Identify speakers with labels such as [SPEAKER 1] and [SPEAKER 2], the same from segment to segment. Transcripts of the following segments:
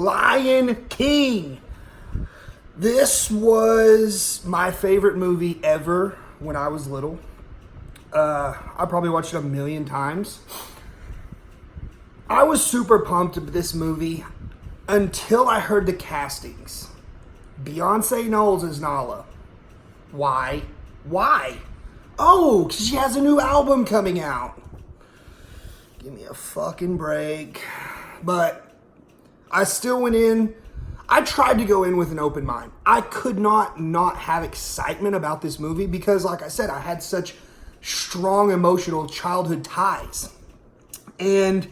[SPEAKER 1] Lion King. This was my favorite movie ever when I was little. I probably watched it a million times. I was super pumped with this movie until I heard the castings. Beyonce Knowles as Nala. Why? Oh, because she has a new album coming out. Give me a fucking break. But I still went in. I tried to go in with an open mind. I could not have excitement about this movie because, like I said, I had such strong emotional childhood ties. And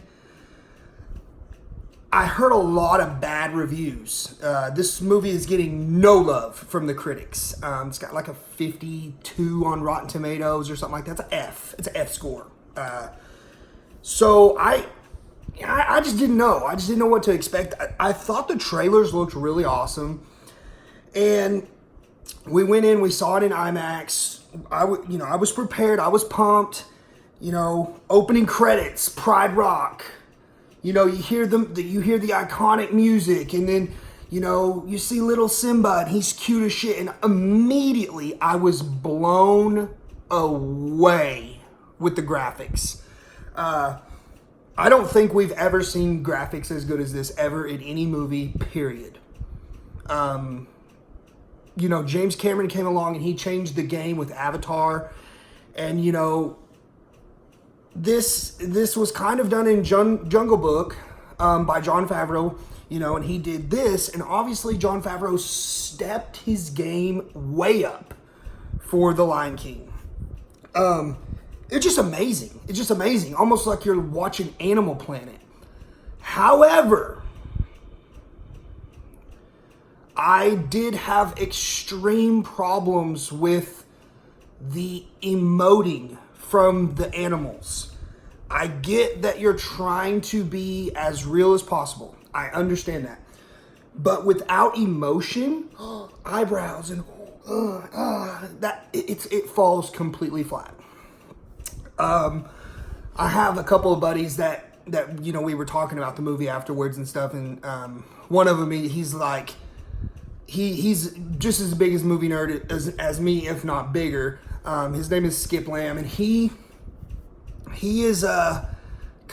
[SPEAKER 1] I heard a lot of bad reviews. This movie is getting no love from the critics. It's got like a 52 on Rotten Tomatoes or something like that. It's an F. It's an F score. So I just didn't know. I just didn't know what to expect. I thought the trailers looked really awesome. And we went in, we saw it in IMAX. I was prepared. I was pumped. Opening credits, Pride Rock. You hear the iconic music, and then, you see little Simba, and he's cute as shit. And immediately I was blown away with the graphics. I don't think we've ever seen graphics as good as this ever in any movie, period. James Cameron came along and he changed the game with Avatar. And, this was kind of done in Jungle Book by Jon Favreau, and he did this. And obviously Jon Favreau stepped his game way up for The Lion King. It's just amazing. It's just amazing. Almost like you're watching Animal Planet. However, I did have extreme problems with the emoting from the animals. I get that you're trying to be as real as possible. I understand that. But without emotion, eyebrows and it falls completely flat. I have a couple of buddies that we were talking about the movie afterwards and stuff, and one of them, he's like, he's just as big as movie nerd as me, if not bigger. His name is Skip Lamb, and he is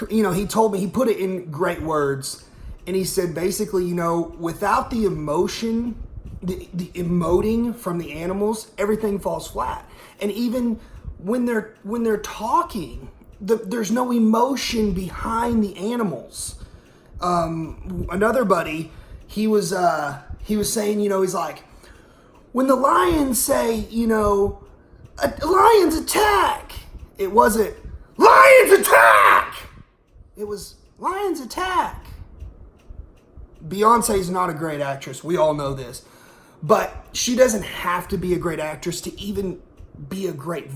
[SPEAKER 1] he told me, he put it in great words, and he said basically, without the emotion, the emoting from the animals, everything falls flat. And even when they're talking, there's no emotion behind the animals. Another buddy, he was saying, he's like, when the lions say, lions attack, it wasn't lions attack. It was lions attack. Beyonce's not a great actress. We all know this. But she doesn't have to be a great actress to even be a great,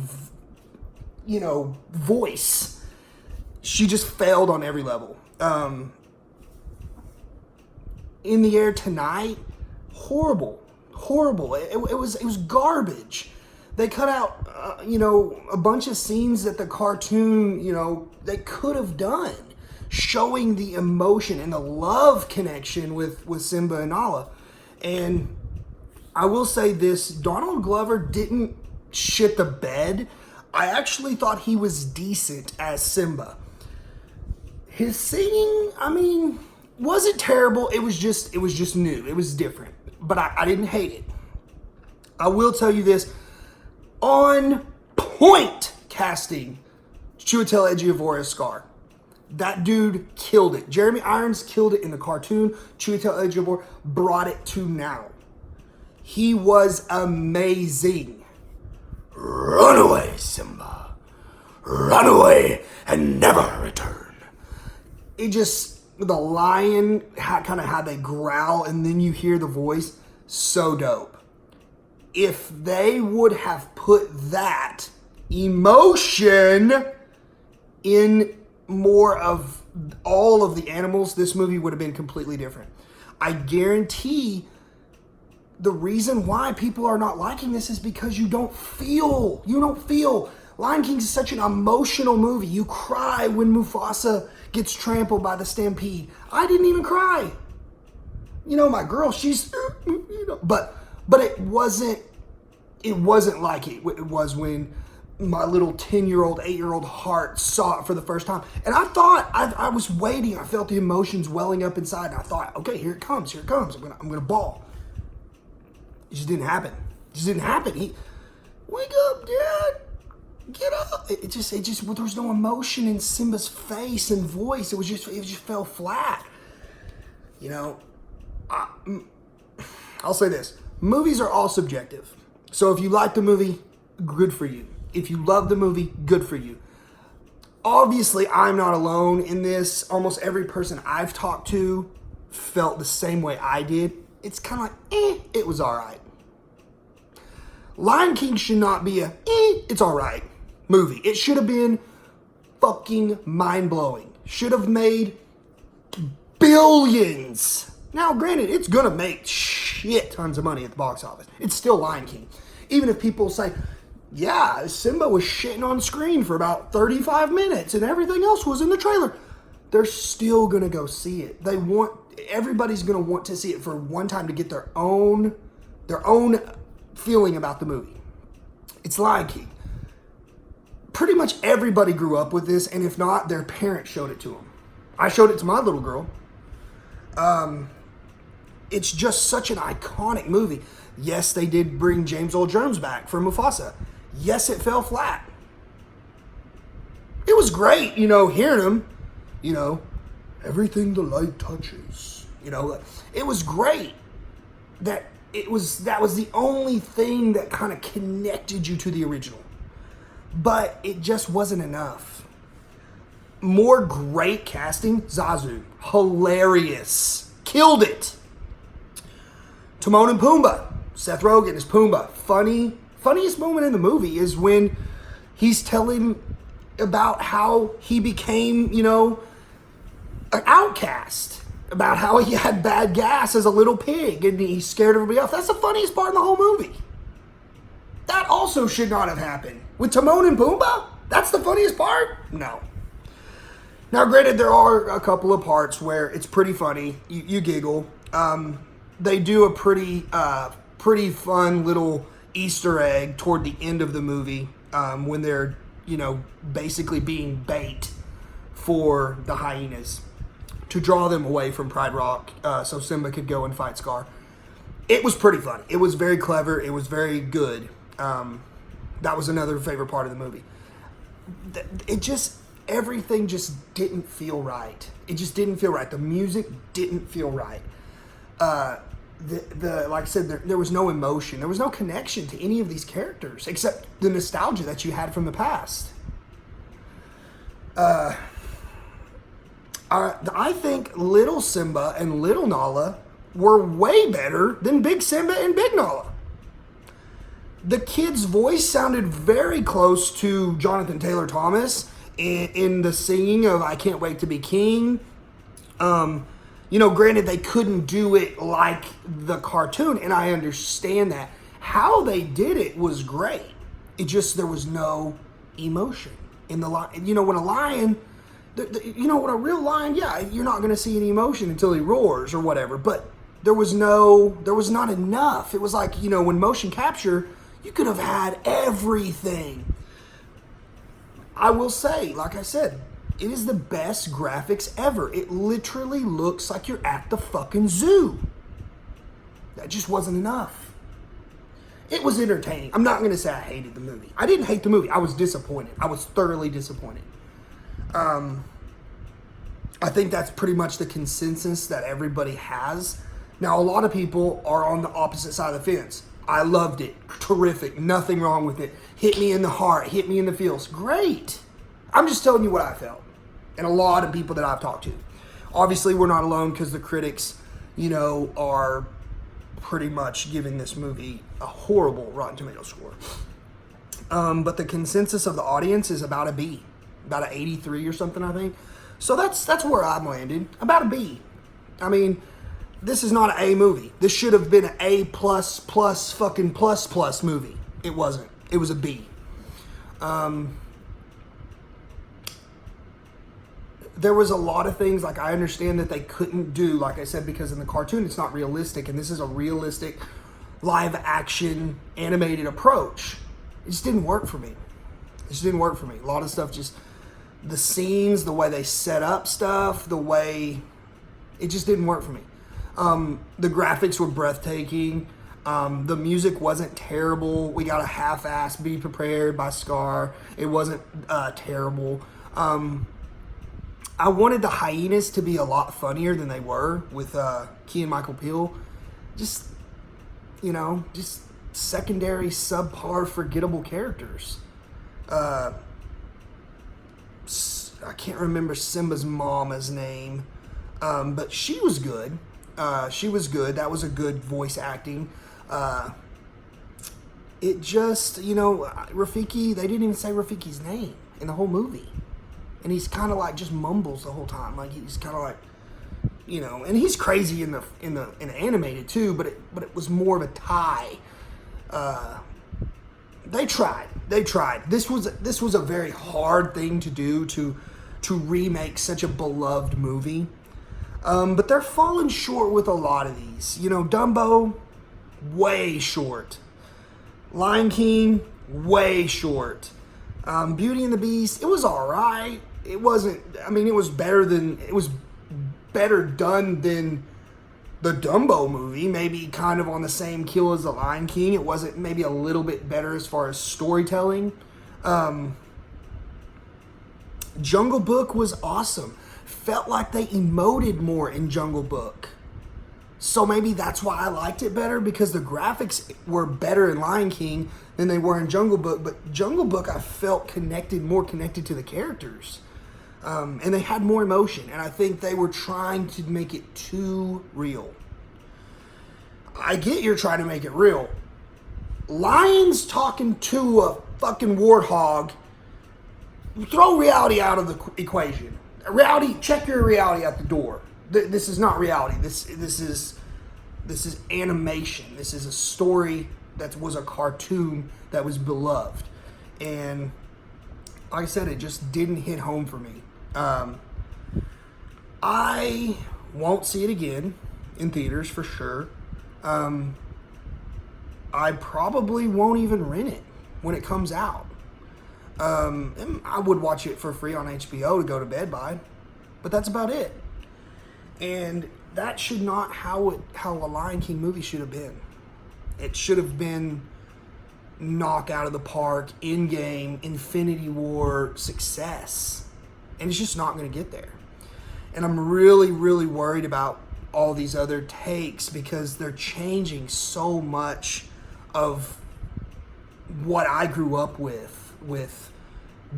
[SPEAKER 1] voice. She just failed on every level. In the Air Tonight, horrible. It was garbage. They cut out, a bunch of scenes that the cartoon, they could have done, showing the emotion and the love connection with Simba and Nala. And I will say this, Donald Glover didn't shit the bed. I actually thought he was decent as Simba. His singing, wasn't terrible. It was just new. It was different. But I didn't hate it. I will tell you this, on point casting, Chiwetel Ejiofor as Scar. That dude killed it. Jeremy Irons killed it in the cartoon. Chiwetel Ejiofor brought it to now. He was amazing. Run away, Simba. Run away and never return. It just, the lion, kind of how they growl and then you hear the voice, so dope. If they would have put that emotion in more of all of the animals, this movie would have been completely different. I guarantee the reason why people are not liking this is because you don't feel. Lion King is such an emotional movie. You cry when Mufasa gets trampled by the stampede. I didn't even cry. my girl, she's, but it wasn't like it was when my little 10-year-old, 8-year-old heart saw it for the first time. And I thought, I was waiting. I felt the emotions welling up inside. And I thought, okay, here it comes. I'm going to bawl. It just didn't happen. Wake up, Dad. Get up. It just, there was no emotion in Simba's face and voice. It just fell flat. I'll say this. Movies are all subjective. So if you like the movie, good for you. If you love the movie, good for you. Obviously, I'm not alone in this. Almost every person I've talked to felt the same way I did. It's kind of like, it was all right. Lion King should not be it's all right movie. It should have been fucking mind-blowing. Should have made billions. Now, granted, it's going to make shit tons of money at the box office. It's still Lion King. Even if people say, yeah, Simba was shitting on screen for about 35 minutes and everything else was in the trailer, they're still going to go see it. Everybody's going to want to see it for one time to get their own feeling about the movie. It's Lion King. Pretty much everybody grew up with this, and if not, their parents showed it to them. I showed it to my little girl. It's just such an iconic movie. Yes, they did bring James Earl Jones back for Mufasa. Yes, it fell flat. It was great, hearing him, everything the light touches. It was great. That was the only thing that kind of connected you to the original. But it just wasn't enough. More great casting. Zazu, hilarious. Killed it. Timon and Pumbaa. Seth Rogen is Pumbaa. Funniest moment in the movie is when he's telling about how he became, an outcast. About how he had bad gas as a little pig and he's scared everybody else. That's the funniest part in the whole movie. That also should not have happened. With Timon and Pumbaa? That's the funniest part? No. Now, granted, there are a couple of parts where it's pretty funny. You giggle. They do a pretty fun little Easter egg toward the end of the movie when they're, basically being bait for the hyenas to draw them away from Pride Rock so Simba could go and fight Scar. It was pretty funny. It was very clever. It was very good. That was another favorite part of the movie. Everything just didn't feel right. It just didn't feel right. The music didn't feel right. Like I said, there was no emotion. There was no connection to any of these characters except the nostalgia that you had from the past. I think Little Simba and Little Nala were way better than Big Simba and Big Nala. The kid's voice sounded very close to Jonathan Taylor Thomas in the singing of I Can't Wait to Be King. Granted, they couldn't do it like the cartoon, and I understand that. How they did it was great. It just, there was no emotion in the lion. When a lion, when a real lion, yeah, you're not going to see any emotion until he roars or whatever, but there was not enough. It was like, when motion capture, you could have had everything. I will say, like I said, it is the best graphics ever. It literally looks like you're at the fucking zoo. That just wasn't enough. It was entertaining. I'm not going to say I hated the movie. I didn't hate the movie. I was disappointed. I was thoroughly disappointed. I think that's pretty much the consensus that everybody has. Now, a lot of people are on the opposite side of the fence. I loved it. Terrific. Nothing wrong with it. Hit me in the heart. Hit me in the feels. Great. I'm just telling you what I felt. And a lot of people that I've talked to. Obviously, we're not alone because the critics, are pretty much giving this movie a horrible Rotten Tomatoes score. But the consensus of the audience is about a B. About an 83 or something, I think. So that's where I'm landing. About a B. I mean, this is not an A movie. This should have been an A++ fucking plus movie. It wasn't. It was a B. there was a lot of things, like I understand that they couldn't do, like I said, because in the cartoon it's not realistic, and this is a realistic live action animated approach. It just didn't work for me. It just didn't work for me. A lot of stuff, just the scenes, the way they set up stuff, the way, it just didn't work for me. The graphics were breathtaking. The music wasn't terrible. We got a half-ass Be Prepared by Scar. It wasn't terrible. I wanted the hyenas to be a lot funnier than they were with Key and Michael Peele. Just, just secondary, subpar, forgettable characters. I can't remember Simba's mama's name, but she was good. She was good. That was a good voice acting. It just, Rafiki, they didn't even say Rafiki's name in the whole movie. And he's kind of like just mumbles the whole time. Like he's kind of like, and he's crazy in the animated too, but it was more of a tie. They tried. This was a very hard thing to do, to remake such a beloved movie. But they're falling short with a lot of these. Dumbo, way short. Lion King, way short. Beauty and the Beast, it was all right. It wasn't, it was better done than the Dumbo movie, maybe kind of on the same keel as the Lion King. It wasn't, maybe a little bit better as far as storytelling. Jungle Book was awesome. Felt like they emoted more in Jungle Book. So maybe that's why I liked it better, because the graphics were better in Lion King than they were in Jungle Book. But Jungle Book, I felt more connected to the characters. And they had more emotion. And I think they were trying to make it too real. I get you're trying to make it real. Lions talking to a fucking warthog. Throw reality out of the equation. Reality, check your reality out the door. This is not reality. This is animation. This is a story that was a cartoon that was beloved, and like I said, it just didn't hit home for me. I won't see it again in theaters for sure. I probably won't even rent it when it comes out. And I would watch it for free on HBO to go to bed by, but that's about it. And that should not how a Lion King movie should have been. It should have been knock out of the park, in-game, Infinity War success. And it's just not going to get there. And I'm really, really worried about all these other takes, because they're changing so much of what I grew up with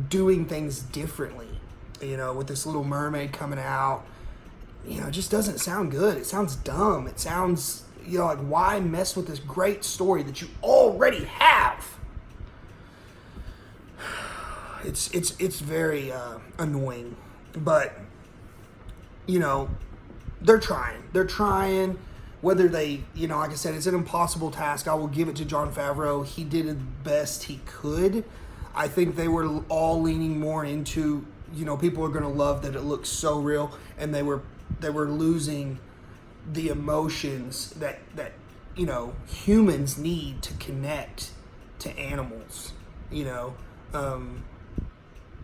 [SPEAKER 1] doing things differently. With this Little Mermaid coming out, it just doesn't sound good. It sounds dumb. It sounds, like, why mess with this great story that you already have? It's very annoying. But, they're trying. They're trying. Whether they, like I said, it's an impossible task. I will give it to Jon Favreau. He did the best he could. I think they were all leaning more into, people are going to love that it looks so real, and they were losing the emotions that humans need to connect to animals.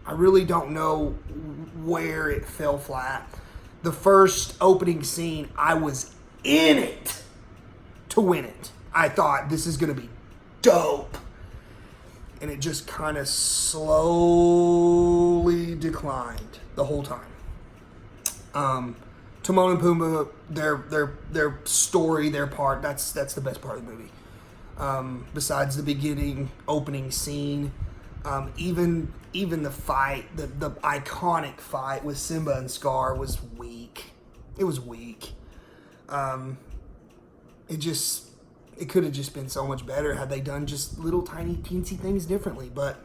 [SPEAKER 1] I really don't know where it fell flat. The first opening scene, I was in it to win it. I thought, this is going to be dope. And it just kind of slowly declined the whole time. Timon and Pumbaa, their story, their part, that's the best part of the movie. Besides the beginning opening scene, even the fight, the iconic fight with Simba and Scar was weak. It was weak. It could have just been so much better had they done just little tiny teensy things differently. But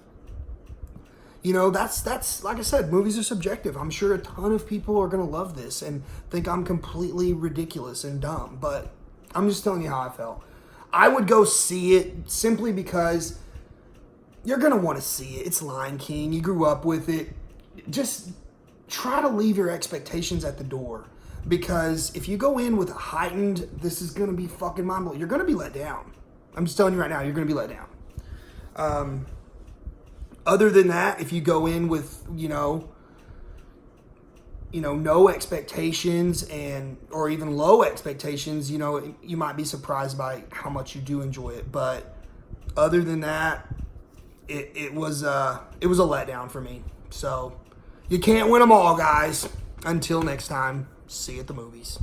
[SPEAKER 1] that's like I said, movies are subjective. I'm sure a ton of people are gonna love this and think I'm completely ridiculous and dumb, but I'm just telling you how I felt. I would go see it simply because you're gonna want to see it. It's Lion King. You grew up with it. Just try to leave your expectations at the door. Because if you go in with a heightened, this is going to be fucking mind-blowing, you're going to be let down. I'm just telling you right now, you're going to be let down. Other than that, if you go in with, no expectations or even low expectations, you might be surprised by how much you do enjoy it. But other than that, it was a letdown for me. So you can't win them all, guys. Until next time, see you at the movies.